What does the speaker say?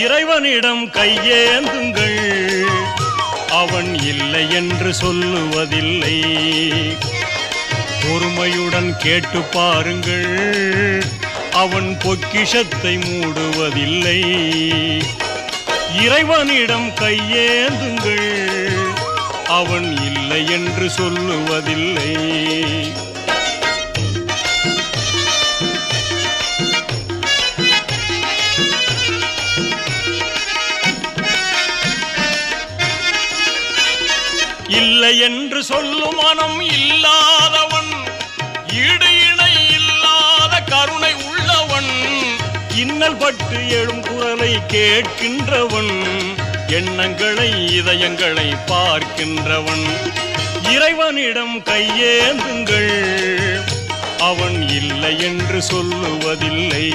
இறைவனிடம் கையேந்துங்கள், அவன் இல்லை என்று சொல்லுவதில்லை. பொறுமையுடன் கேட்டு பாருங்கள், அவன் பொக்கிஷத்தை மூடுவதில்லை. இறைவனிடம் கையேந்துங்கள், அவன் இல்லை என்று சொல்லுவதில்லை. இல்லை என்று சொல்லும் மனம் இல்லாதவன், ஈடு இணை இல்லாத கருணை உள்ளவன், இன்னல் பட்டு எழும் குரலை கேட்கின்றவன், எண்ணங்களை இதயங்களை பார்க்கின்றவன். இறைவனிடம் கையேந்துங்கள், அவன் இல்லை என்று சொல்லுவதில்லை.